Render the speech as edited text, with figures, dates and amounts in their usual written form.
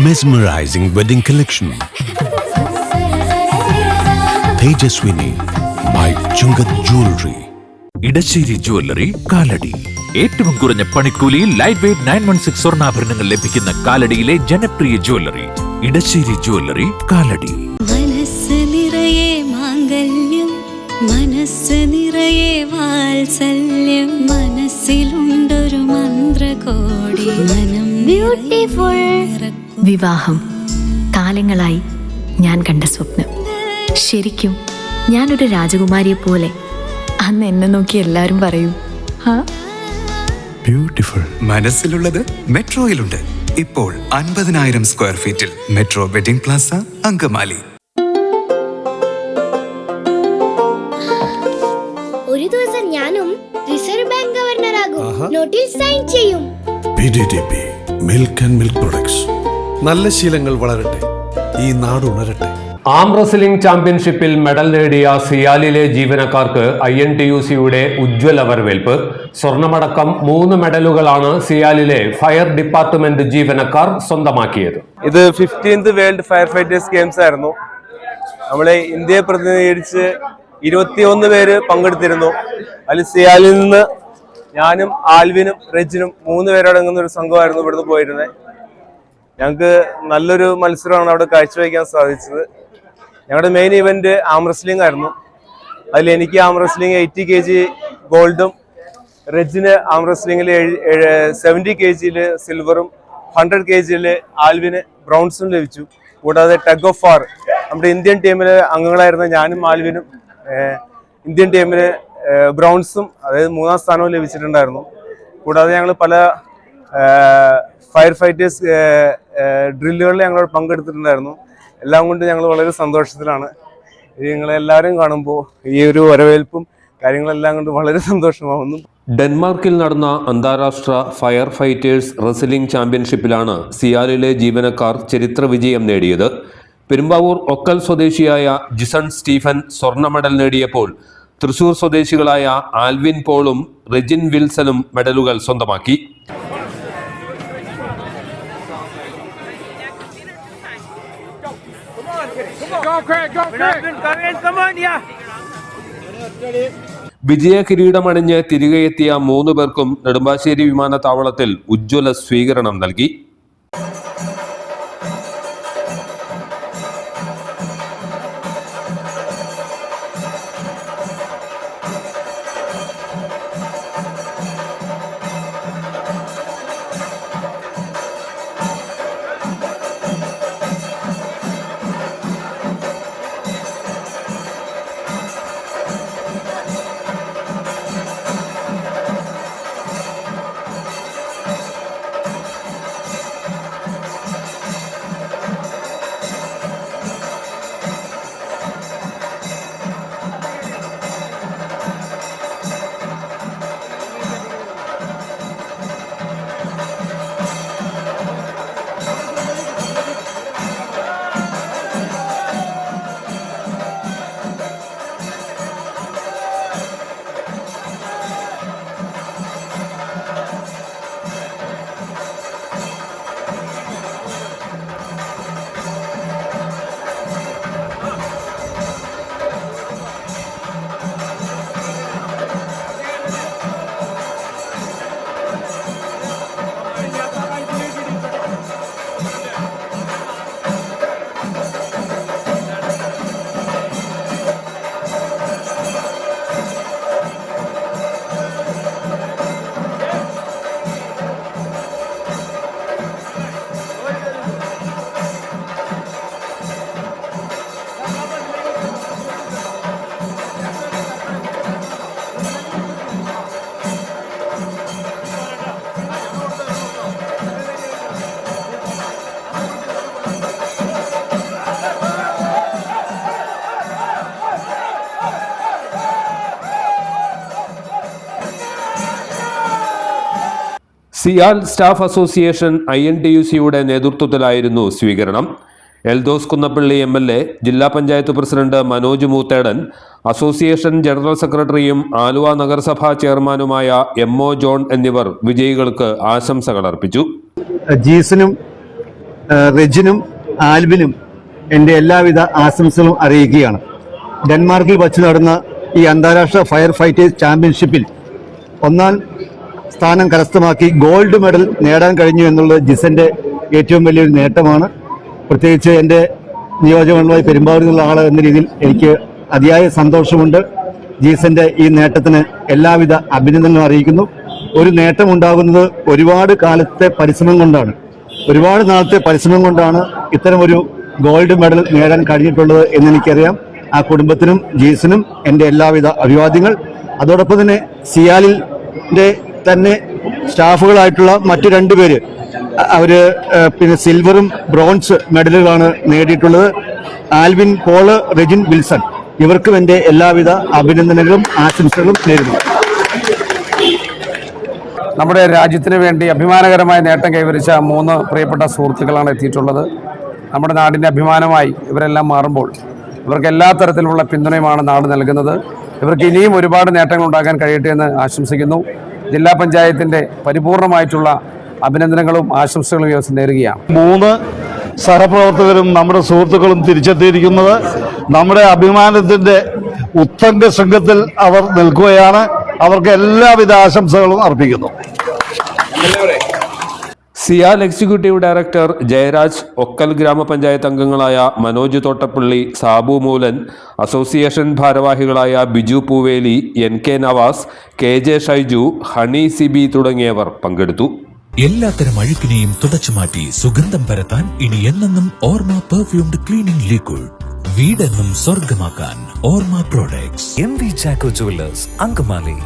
Mesmerizing wedding collection. Tejaswini by Chungat Jewelry. Edasseri jewellery Kalady. ഏറ്റവും കുറഞ്ഞ പണിക്കൂലിയിൽ ലൈറ്റ് വെയ്റ്റ് 916 സ്വർണ്ണാഭരണങ്ങൾ ലഭിക്കുന്ന കാലടിയിലെ ജനപ്രിയ ജ്വല്ലറി ഇടശ്ശേരി ജ്വല്ലറി കാലടി. മനസ്സ് നിറയെ മാംഗല്യം, മനസ്സ് നിറയെ വാത്സല്യം, മനസ്സിലുണ്ടൊരു മന്ത്രകോടി, മനം ബ്യൂട്ടിഫുൾ. വിവാഹം കാലങ്ങളായി ഞാൻ കണ്ട സ്വപ്നം. ശരിക്കും ഞാനൊരു രാജകുമാരിയെ പോലെ അന്ന് എന്നെ നോക്കി എല്ലാവരും പറയും ബ്യൂട്ടിഫുൾ. മനസ്സിലുള്ളത് മെട്രോയിലുണ്ട്. ഇപ്പോൾ 50,000 സ്ക്വയർ ഫീറ്റിൽ മെട്രോ വെഡിംഗ് പ്ലാസ അങ്കമാലി. ഒരു ദിവസം ഞാനും റിസർവ് ബാങ്ക് ഗവർണറാകും. നോട്ടിൽ സൈൻ ചെയ്യും. PDDP milk and milk products. നല്ല ശീലങ്ങൾ വളരട്ടെ, ഈ നാട് ഉണരട്ടെ. ആം റെസ്ലിംഗ് ചാമ്പ്യൻഷിപ്പിൽ മെഡൽ നേടിയ സിയാലിലെ ജീവനക്കാർക്ക് INTUCയുടെ ഉജ്ജ്വല വരവേൽപ്പ്. സ്വർണമടക്കം 3 മെഡലുകളാണ് സിയാലിലെ ഫയർ ഡിപ്പാർട്ട്മെന്റ് ജീവനക്കാർ സ്വന്തമാക്കിയത്. ഇത് 15th world fire fighters games ആയിരുന്നു. നമ്മളെ ഇന്ത്യയെ പ്രതിനിധീകരിച്ച് 21 പേര് പങ്കെടുത്തിരുന്നു. അതിൽ സിയാലിൽ നിന്ന് ഞാനും ആൽവിനും റെജിനും 3 പേരടങ്ങുന്ന ഒരു സംഘമായിരുന്നു ഇവിടുന്ന് പോയിരുന്നത്. ഞങ്ങൾക്ക് നല്ലൊരു മത്സരമാണ് അവിടെ കാഴ്ചവെക്കാൻ സാധിച്ചത്. ഞങ്ങളുടെ മെയിൻ ഇവന്റ് ആം റെസ്ലിംഗ് ആയിരുന്നു. അതിൽ എനിക്ക് ആം റെസ്ലിംഗ് 80 kg ഗോൾഡും, റെജിന് ആം റെസ്ലിംഗിൽ 70 kg സിൽവറും, 100 kg ആൽവിന് ബ്രൗൺസും ലഭിച്ചു. കൂടാതെ ടഗ് ഓഫ് വാർ നമ്മുടെ ഇന്ത്യൻ ടീമിലെ അംഗങ്ങളായിരുന്ന ഞാനും ആൽവിനും ഇന്ത്യൻ ടീമിന് ബ്രൗൺസും, അതായത് 3ാം സ്ഥാനവും ലഭിച്ചിട്ടുണ്ടായിരുന്നു. കൂടാതെ ഞങ്ങൾ പല ഫയർ ഫൈറ്റേഴ്സ് ഡ്രില്ലുകളിൽ ഞങ്ങൾ പങ്കെടുത്തിട്ടുണ്ടായിരുന്നു. എല്ലാം കൊണ്ട് ഞങ്ങൾ വളരെ സന്തോഷത്തിലാണ്. നിങ്ങളെല്ലാവരും കാണുമ്പോൾ ഈ ഒരു വരവേൽപ്പും കാര്യങ്ങളെല്ലാം കൊണ്ട് വളരെ സന്തോഷമാവുന്നു. ഡെൻമാർക്കിൽ നടന്ന അന്താരാഷ്ട്ര ഫയർ ഫൈറ്റേഴ്സ് റെസ്ലിംഗ് ചാമ്പ്യൻഷിപ്പിലാണ് സിയാലിലെ ജീവനക്കാർ ചരിത്ര വിജയം നേടിയത്. പെരുമ്പാവൂർ ഒക്കൽ സ്വദേശിയായ ജിസൺ സ്റ്റീഫൻ സ്വർണ്ണ മെഡൽ നേടിയപ്പോൾ തൃശൂർ സ്വദേശികളായ ആൽവിൻ പോളും റെജിൻ വിൽസണും മെഡലുകൾ സ്വന്തമാക്കി. വിജയ കിരീടമണിഞ്ഞ് തിരികെ എത്തിയ 3 പേർക്കും നെടുമ്പാശ്ശേരി വിമാനത്താവളത്തിൽ ഉജ്ജ്വല സ്വീകരണം നൽകി. സിയാൽ സ്റ്റാഫ് അസോസിയേഷൻ INTUCയുടെ നേതൃത്വത്തിലായിരുന്നു സ്വീകരണം. എൽദോസ് കുന്നപ്പള്ളി MLA, ജില്ലാ panchayat president Manoj Moothedan, association general സെക്രട്ടറിയും ആലുവ നഗരസഭാ ചെയർമാനുമായ MO ജോൺ എന്നിവർ വിജയികൾക്ക് ആശംസകൾ അർപ്പിച്ചു. ജീസനും റെജിനും ആൽവിനും എൻ്റെ എല്ലാവിധ ആശംസകളും അറിയിക്കുകയാണ്. ഡെൻമാർക്കിൽ വച്ച് നടന്ന ഈ അന്താരാഷ്ട്ര ഫയർ ഫൈറ്റേഴ്സ് ചാമ്പ്യൻഷിപ്പിൽ 1ാം സ്ഥാനം കരസ്ഥമാക്കി ഗോൾഡ് മെഡൽ നേടാൻ കഴിഞ്ഞു എന്നുള്ളത് ജിസന്റെ ഏറ്റവും വലിയൊരു നേട്ടമാണ്. പ്രത്യേകിച്ച് എൻ്റെ നിയോജകമണ്ഡലമായ പെരുമ്പാവൂരിൽ നിന്നുള്ള ആൾ എന്ന രീതിയിൽ എനിക്ക് അതിയായ സന്തോഷമുണ്ട്. ജീസന്റെ ഈ നേട്ടത്തിന് എല്ലാവിധ അഭിനന്ദനങ്ങളും അറിയിക്കുന്നു. ഒരു നേട്ടം ഉണ്ടാകുന്നത് ഒരുപാട് കാലത്തെ പരിശ്രമം കൊണ്ടാണ്. ഒരുപാട് നാളത്തെ പരിശ്രമം കൊണ്ടാണ് ഇത്തരമൊരു ഗോൾഡ് മെഡൽ നേടാൻ കഴിഞ്ഞിട്ടുള്ളത് എന്നെനിക്കറിയാം. ആ കുടുംബത്തിനും ജീസനും എൻ്റെ എല്ലാവിധ അഭിവാദ്യങ്ങൾ. അതോടൊപ്പം തന്നെ സിയാലിൻ്റെ തന്നെ സ്റ്റാഫുകളായിട്ടുള്ള മറ്റു 2 പേര് അവര് പിന്നെ സിൽവറും ബ്രോൺസ് മെഡലുകളാണ് നേടിയിട്ടുള്ളത്. ആൽവിൻ പോള്, റെജിൻ വിൽസൺ, ഇവർക്കും എൻ്റെ എല്ലാവിധ അഭിനന്ദനങ്ങളും ആശംസകളും നേരുന്നു. നമ്മുടെ രാജ്യത്തിന് വേണ്ടി അഭിമാനകരമായ നേട്ടം കൈവരിച്ച 3 പ്രിയപ്പെട്ട സുഹൃത്തുക്കളാണ് എത്തിയിട്ടുള്ളത്. നമ്മുടെ നാടിൻ്റെ അഭിമാനമായി ഇവരെല്ലാം മാറുമ്പോൾ ഇവർക്ക് എല്ലാ തരത്തിലുള്ള പിന്തുണയുമാണ് നാട് നൽകുന്നത്. ഇവർക്ക് ഇനിയും ഒരുപാട് നേട്ടങ്ങൾ ഉണ്ടാക്കാൻ കഴിയട്ടെ എന്ന് ആശംസിക്കുന്നു. ജില്ലാ പഞ്ചായത്തിൻ്റെ പരിപൂർണമായിട്ടുള്ള അഭിനന്ദനങ്ങളും ആശംസകളും ദിവസം നേരുകയാണ്. 3 സഹപ്രവർത്തകരും നമ്മുടെ സുഹൃത്തുക്കളും തിരിച്ചെത്തിയിരിക്കുന്നത് നമ്മുടെ അഭിമാനത്തിൻ്റെ ഉത്തംഗ ശൃംഖത്തിൽ അവർ നിൽക്കുകയാണ്. അവർക്ക് എല്ലാവിധ ആശംസകളും അർപ്പിക്കുന്നു. സിയാൽ എക്സിക്യൂട്ടീവ് ഡയറക്ടർ ജയരാജ്, ഒക്കൽ ഗ്രാമപഞ്ചായത്ത് അംഗങ്ങളായ മനോജ് തോട്ടപ്പള്ളി, സാബു മൂലൻ, അസോസിയേഷൻ ഭാരവാഹികളായ ബിജു പൂവേലി, NK നവാസ്, KJ ഷൈജു, ഹണി സിബി തുടങ്ങിയവർ പങ്കെടുത്തു. എല്ലാത്തരം അഴുക്കിനെയും തുടച്ചുമാറ്റി സുഗന്ധം പരത്താൻ ഇനി എന്നെന്നും ഓർമ്മ പെർഫ്യൂംഡ് ക്ലീനിംഗ് ലിക്വിഡ്. വീടെന്നും സ്വർഗമാക്കാൻ ഓർമ്മ products. MV Chacko jewellers, Angamaly.